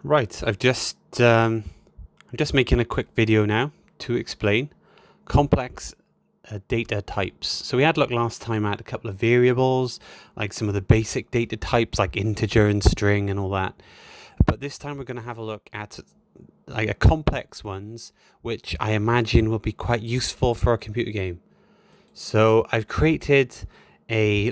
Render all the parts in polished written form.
Right, I'm just making a quick video now to explain complex data types. So we had a look last time at a couple of variables, like some of the basic data types like integer and string and all that. But this time we're going to have a look at like a complex ones, which I imagine will be quite useful for a computer game. So I've created a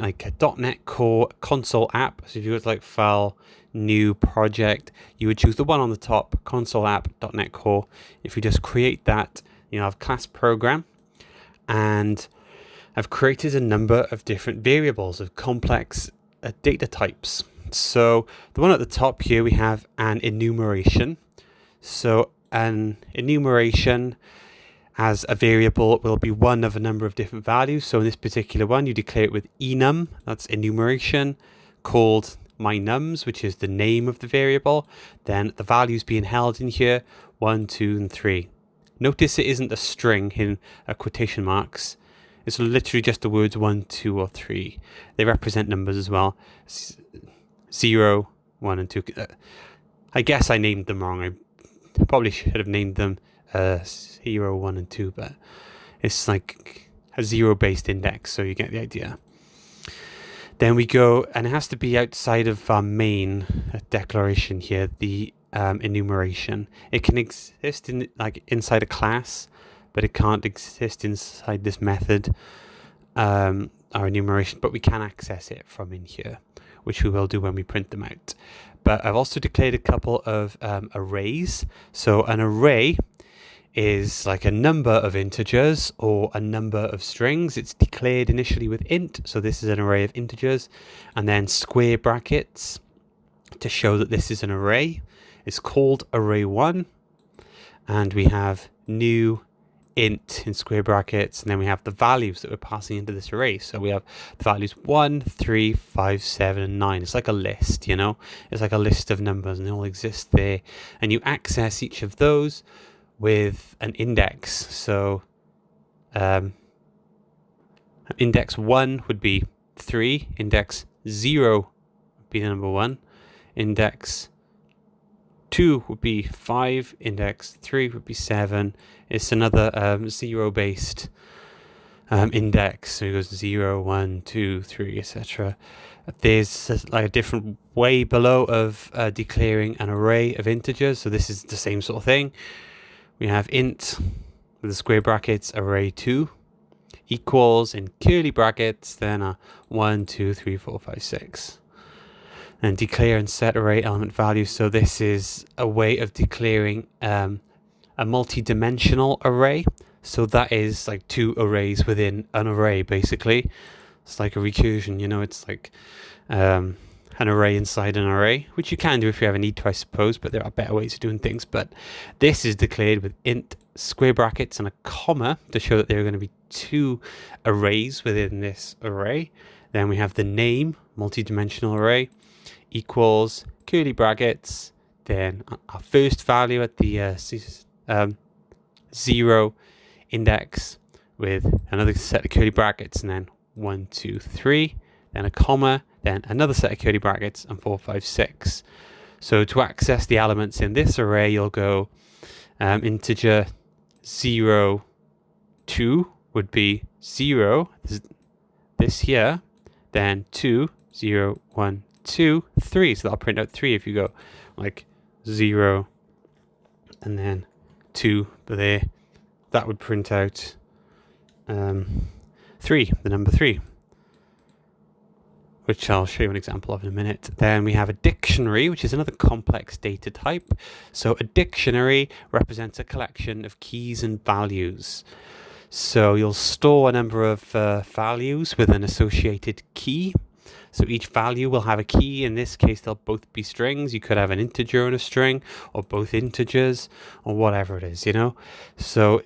.NET Core console app. So if you go to File, New Project, you would choose the one on the top, console app .NET Core. If you just create that, you have class program, and I've created a number of different variables of complex data types. So the one at the top here, we have an enumeration. So an enumeration as a variable will be one of a number of different values. So in this particular one, you declare it with enum, that's enumeration, called mynums, which is the name of the variable. Then the values being held in here, 1, 2, and 3. Notice it isn't a string in quotation marks. It's literally just the words 1, 2, or 3. They represent numbers as well. 0, 1, and 2. I guess I named them wrong. I probably should have named them 0, 1, and 2, but it's like a zero-based index, so you get the idea. Then we go, and it has to be outside of our main declaration here, the enumeration. It can exist in inside a class, but it can't exist inside this method, our enumeration, but we can access it from in here, which we will do when we print them out. But I've also declared a couple of arrays. So an array is like a number of integers or a number of strings. It's declared initially with int, so this is an array of integers, and then square brackets to show that this is an array. It's called array1, and we have new int in square brackets, and then we have the values that we're passing into this array. So we have the values 1, 3, 5, 7, and 9. It's like a list, it's like a list of numbers, and they all exist there, and you access each of those with an index. So index 1 would be 3, index 0 would be the number 1, index 2 would be 5, index 3 would be 7. It's another zero-based index, so it goes 0, 1, 2, 3, etc. There's a different way below of declaring an array of integers, so this is the same sort of thing. We have int with the square brackets array2 equals in curly brackets then 1, 2, 3, 4, 5, 6. And declare and set array element values. So this is a way of declaring a multi-dimensional array. So that is like two arrays within an array, basically. It's like a recursion, it's like an array inside an array, which you can do if you have a need to, I suppose, but there are better ways of doing things. But this is declared with int, square brackets, and a comma to show that there are going to be two arrays within this array. Then we have the name, multi-dimensional array, equals curly brackets, then our first value at the 0 index with another set of curly brackets, and then 1, 2, 3, then a comma, then another set of curly brackets, and 4, 5, 6. So to access the elements in this array, you'll go integer 0, 2 would be 0, this here, then 2, 0, 1, 2, 3. So that'll print out 3 if you go like 0 and then 2 there. That would print out 3, the number 3, which I'll show you an example of in a minute. Then we have a dictionary, which is another complex data type. So a dictionary represents a collection of keys and values. So you'll store a number of values with an associated key. So each value will have a key. In this case, they'll both be strings. You could have an integer and a string, or both integers, or whatever it is, So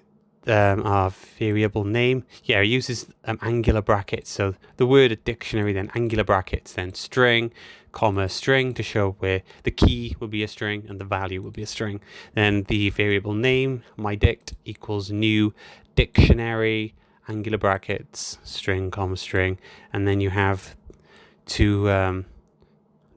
our variable name, uses angular brackets. So the word a dictionary, then angular brackets, then string, comma, string to show where the key will be a string and the value will be a string. Then the variable name, mydict, equals new dictionary, angular brackets, string, comma, string, and then you have two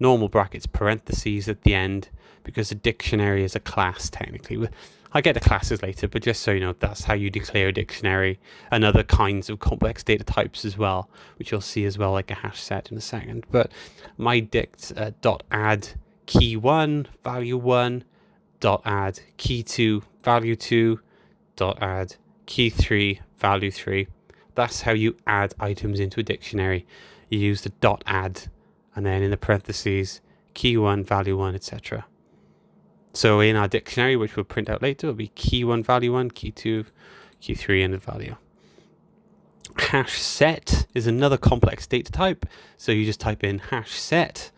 normal brackets, parentheses at the end, because a dictionary is a class technically. I'll get to classes later, but just so you know, that's how you declare a dictionary and other kinds of complex data types as well, which you'll see as well, like a hash set in a second. But mydict dot add key 1 value 1 dot add key 2 value 2 dot add key 3 value 3. That's how you add items into a dictionary. You use the dot add, and then in the parentheses key 1 value 1, etc. So in our dictionary, which we'll print out later, will be key 1 value 1, key 2, key 3, and the value. Hash set is another complex data type. So you just type in hash set.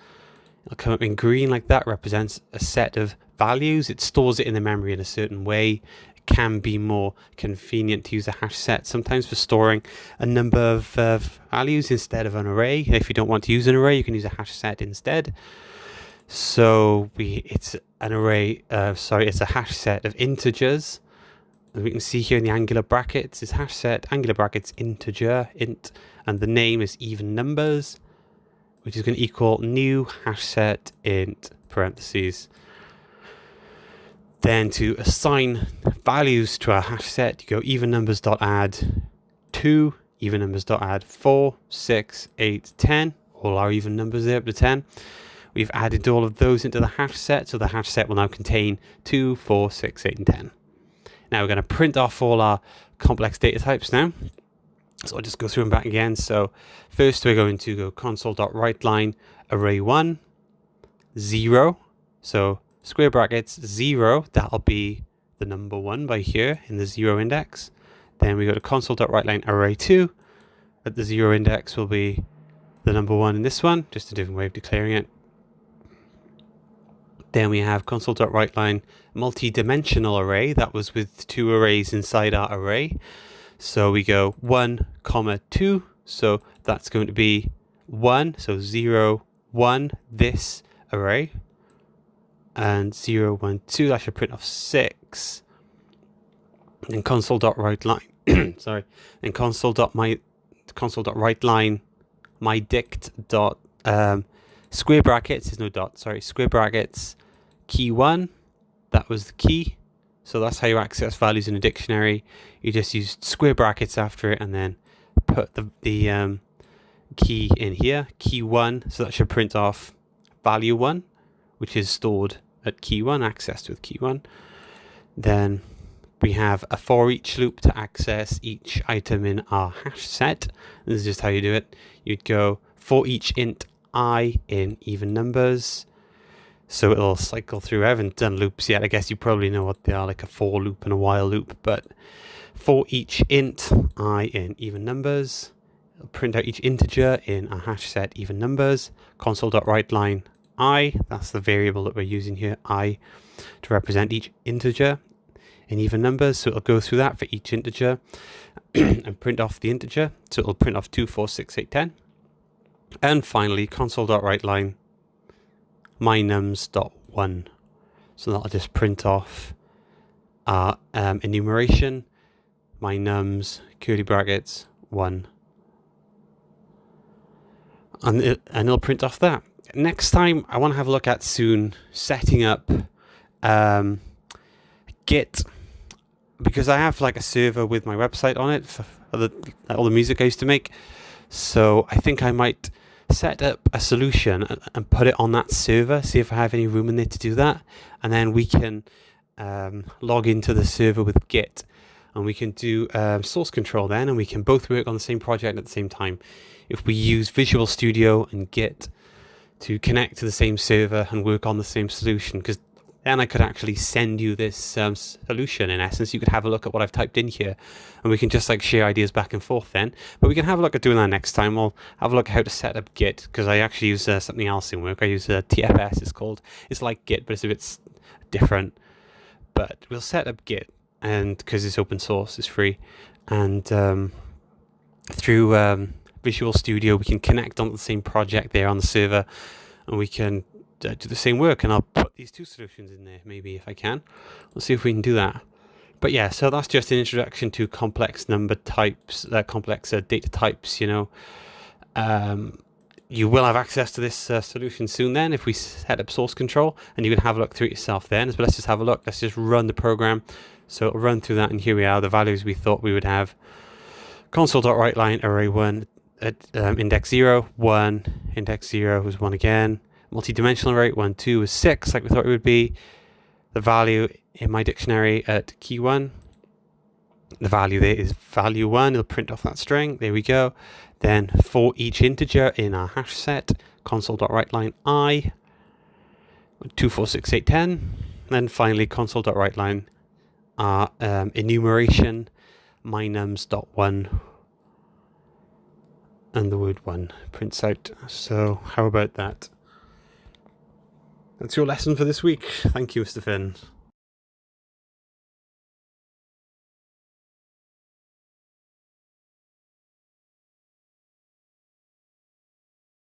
It'll come up in green like that, represents a set of values. It stores it in the memory in a certain way. It can be more convenient to use a hash set sometimes for storing a number of values instead of an array. If you don't want to use an array, you can use a hash set instead. So it's an array, it's a hash set of integers. As we can see here in the angular brackets, is hash set, angular brackets, integer, int, and the name is even numbers, which is going to equal new hash set int parentheses. Then to assign values to our hash set, you go even numbers dot add 2, even numbers dot add 4, 6, 8, 10, all our even numbers there up to 10. We've added all of those into the hash set, so the hash set will now contain 2, 4, 6, 8, and 10. Now we're going to print off all our complex data types now. So I'll just go through them back again. So first we're going to go console.writeLine array1, 0. So square brackets 0, that'll be the number 1 by here in the 0 index. Then we go to console.writeLine array2. At the 0 index will be the number 1 in this one, just a different way of declaring it. Then we have console.writeLine multi-dimensional array. That was with 2 arrays inside our array. So we go 1, 2. So that's going to be 1. So 0, 1, this array. And 0, 1, 2. That should print off 6. And console.writeLine, sorry. And console.writeLine mydict dot square brackets, there's no dot, sorry, square brackets key 1, that was the key. So that's how you access values in a dictionary. You just use square brackets after it and then put the key in here, key 1. So that should print off value 1, which is stored at key 1, accessed with key 1. Then we have a for each loop to access each item in our hash set. This is just how you do it. You'd go for each int I in even numbers. So it'll cycle through. I haven't done loops yet. I guess you probably know what they are, like a for loop and a while loop. But for each int I in even numbers, it'll print out each integer in a hash set even numbers. Console.writeLine I, that's the variable that we're using here, I, to represent each integer in even numbers. So it'll go through that for each integer and print off the integer. So it'll print off 2, 4, 6, 8, 10. And finally, console.writeLine mynums.1. So that'll just print off our enumeration, mynums, curly brackets, 1. And it'll print off that. Next time, I want to have a look at soon setting up Git, because I have like a server with my website on it for all the music I used to make. So I think I might set up a solution and put it on that server, see if I have any room in there to do that. And then we can log into the server with Git, and we can do source control then, and we can both work on the same project at the same time. If we use Visual Studio and Git to connect to the same server and work on the same solution, because then I could actually send you this solution. In essence, you could have a look at what I've typed in here, and we can just like share ideas back and forth then. But we can have a look at doing that next time. We'll have a look at how to set up Git, because I actually use something else in work. I use TFS, it's called. It's like Git, but it's a bit different. But we'll set up Git, and because it's open source, it's free. And through Visual Studio, we can connect onto the same project there on the server, and we can do the same work. And I'll put these 2 solutions in there, maybe, if I can. We'll see if we can do that. But yeah, so that's just an introduction to complex number types, complex data types, you know. you will have access to this solution soon then if we set up source control, and you can have a look through it yourself then. But let's just have a look. Let's just run the program. So it'll run through that, and here we are, the values we thought we would have. Console.WriteLine array 1 at index 0, 1, index 0 was 1 again. Multi-dimensional array 1, 2 was 6 like we thought it would be. The value in my dictionary at key 1, the value there is value 1. It'll print off that string. There we go. Then for each integer in our hash set, console.WriteLine I, 2, 4, 6, 8, 10. Then finally console.WriteLine our enumeration, mynums.1, and the word 1 prints out. So how about that? That's your lesson for this week. Thank you, Mr. Finn.